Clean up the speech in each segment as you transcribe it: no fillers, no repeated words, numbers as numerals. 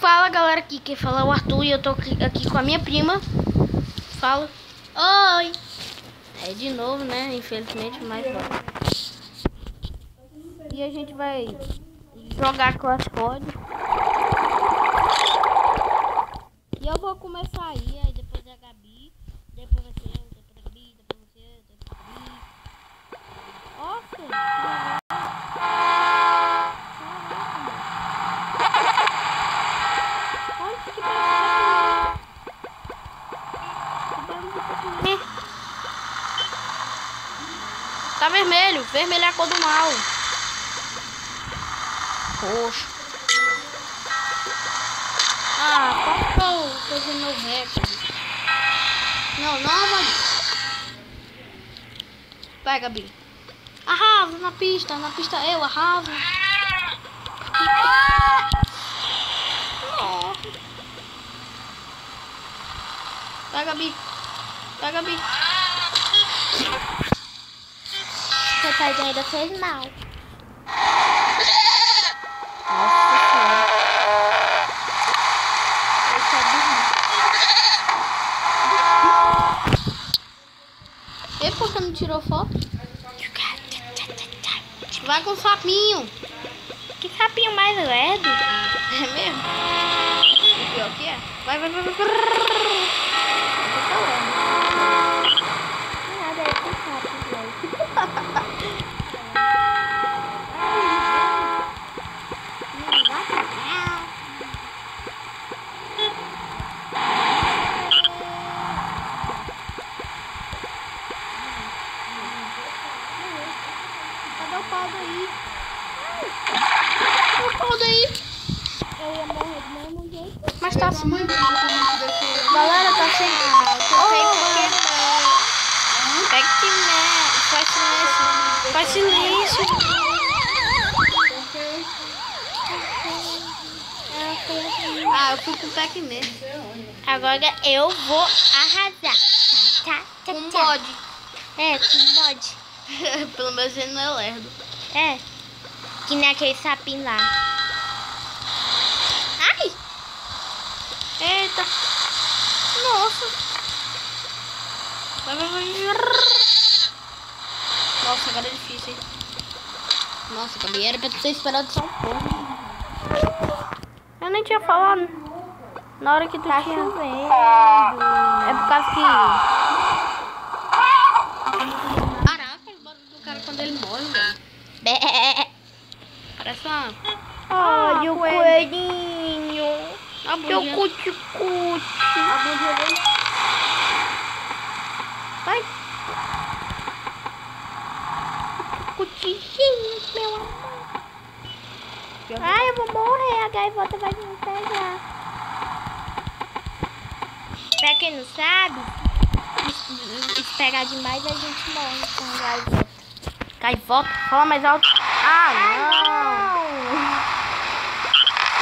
Fala galera, aqui quem fala é o Arthur e eu tô aqui com a minha prima. Fala. Oi. É de novo, né? Infelizmente, mas bora. E a gente vai jogar Clash Royale. E eu vou começar aí depois a Gabi, depois vai ser eu, depois a Gabi, depois você, depois a Gabi. Nossa! Tá vermelho. Vermelho é a cor do mal. Roxo. Ah, qual que eu tô fazendo meu recorde? Não, mano. Vai, Gabi. Arrasa na pista eu arraso. Nossa. Vai, Gabi. Vai, Gabi. Seu pai ainda fez mal. Nossa senhora. Ele quer dormir. E por que não tirou foto? Vai com o sapinho. Que sapinho mais lerdo. É mesmo? O pior que é? Vai. Nada, é com sapo, velho. Cadê o pau daí? Cadê o pau daí? Eu ia morrer do mesmo jeito. Mas tá assim. Galera, tá sem. Pega que né? Faz silêncio. Faz silêncio. Eu fui com o Pac-Man. Agora eu vou arrasar. Com mod. É, com bode. Pelo menos ele não é lerdo. É. Que nem aquele sapinho lá. Ai! Eita. Nossa. Vai. Nossa, agora é difícil, hein? Nossa, Gabi, era pra tu ter esperado só um pouco. Eu nem tinha falado. Na hora que tu tinha. Chovendo. É por causa que... Caraca, o barulho do cara quando ele morre, velho. Bé. Parece uma... Olha o coelhinho. A Meu bundinha. cuti-cuti. A bundinha dele. Vai. Cutichinho, meu amor. Ai, eu vou morrer. A gaivota vai me pegar. Pra quem não sabe, se pegar demais a gente morre com a gaivota. Gaivota. Fala mais alto. Não!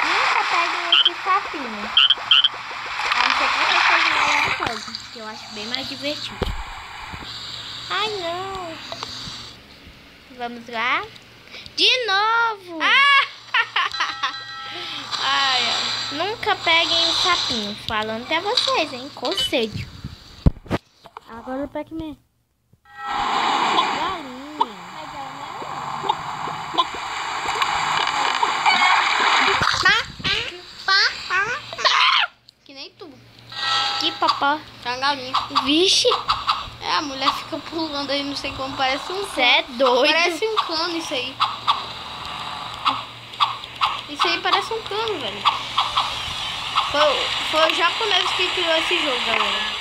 Nunca peguem esse sapinho. A não ser que vocês fazem alguma coisa, que eu acho bem mais divertido. Ai, não! Vamos lá? De novo! Ai. Nunca peguem o sapinho. Falando pra vocês, hein? Conselho. Agora o Pac-Man. Galinha. Que nem tu. Que papá. É uma galinha. Vixe, É, a mulher fica pulando aí, não sei como, parece um você é doido. Parece um cano isso aí. Isso aí parece um cano, velho. Foi o japonês que criou esse jogo, galera.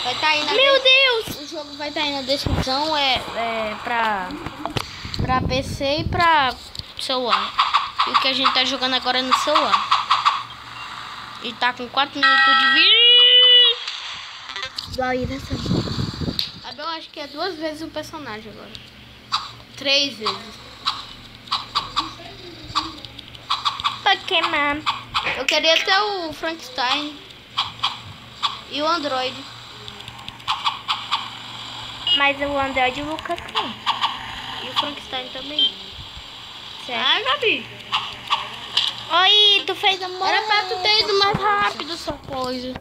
Vai estar aí na Meu Deus! O jogo vai estar aí na descrição. É pra PC e pra celular. E o que a gente tá jogando agora é no celular. E tá com 4 minutos de vídeo. Eu acho que é 2 vezes o personagem agora. 3 vezes. Pokémon. Eu queria ter o Frankenstein e o Android. Mas o Android e o Lucas sim. E o Frankenstein também. Certo. Ah, Gabi. Oi, tu fez a mão. Era pra tu ter ido mais rápido essa coisa.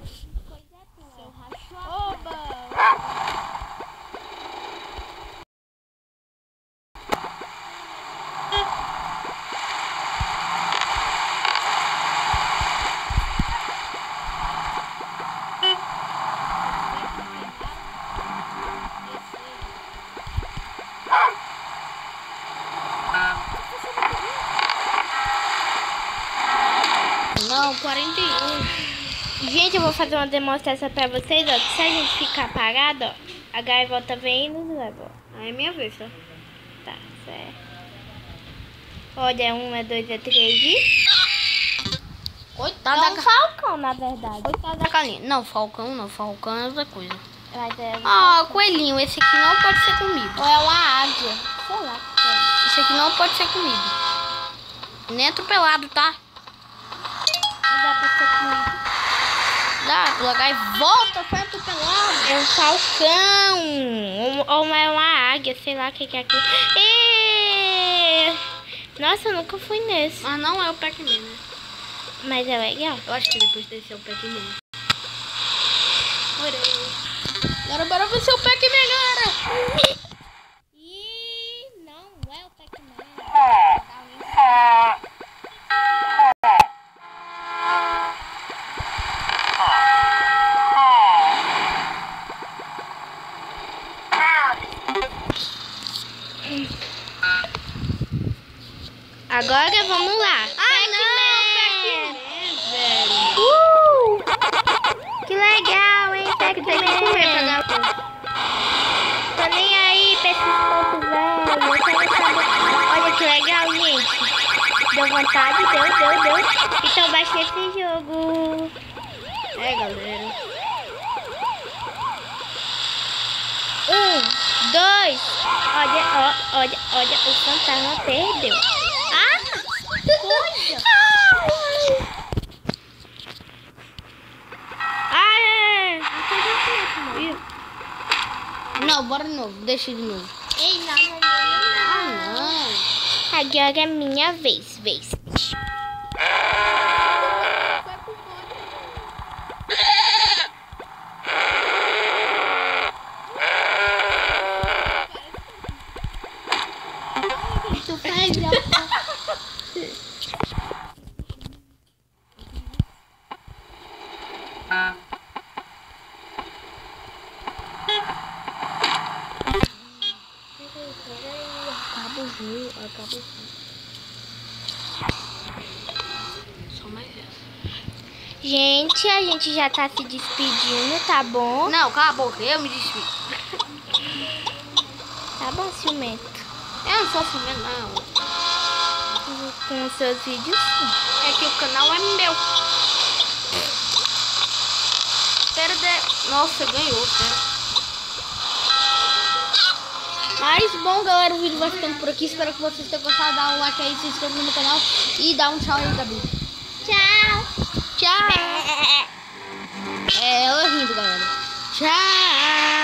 Não, 41. Gente, eu vou fazer uma demonstração pra vocês, ó. Que se a gente ficar parado, ó, a gaivota vem e nos leva, ó. Aí é minha vez, tá? Tá, certo. Olha, 1, 2, 3 e... Coitada É um falcão, na verdade. Coitada da galinha. Não, falcão não. Falcão é outra coisa. Mas é... Ah, coelhinho. Esse aqui não pode ser comigo. Ou é uma águia. Sei lá. Esse aqui não pode ser comigo. Nem atropelado, tá? Não dá pra ser comigo. Dá, colocar e volta, foi atropelado. É um falcão. Ou é uma águia, sei lá o que é aquilo. E... Nossa, eu nunca fui nesse. Mas não é o Pac-Man, né? Mas é legal. Eu acho que depois desse é o Pac-Man. Agora bora ver se é o Pac-Man, galera. Ih, não é o Pac-Man. Agora vamos lá. Pac-Man, velho. Que legal, hein? Pac-Man. Tô nem aí pra esses pontos velhos. Eu quero saber. Olha que legal, gente. Deu vontade, deu. Então baixe esse jogo. É, galera. 1, 2. Olha, o fantasma perdeu. Ah, coisa. Não, bora de novo. Deixa de novo. Ei, não. Ah, não. Agora é minha vez. Tu faz Acaba o jogo. Só mais essa. Gente, a gente já tá se despedindo, tá bom? Não, cala a boca, eu me despido. Tá bom, ciumento. Eu não sou ciumento, não. Com os seus vídeos, sim. É que o canal é meu. Nossa, ganhou, cara. Mas, bom, galera, o vídeo vai ficando por aqui. Espero que vocês tenham gostado. Dá um like aí, se inscreva no meu canal e dá um tchau aí, Gabi. Tchau. Tchau. É ela rindo, galera. Tchau.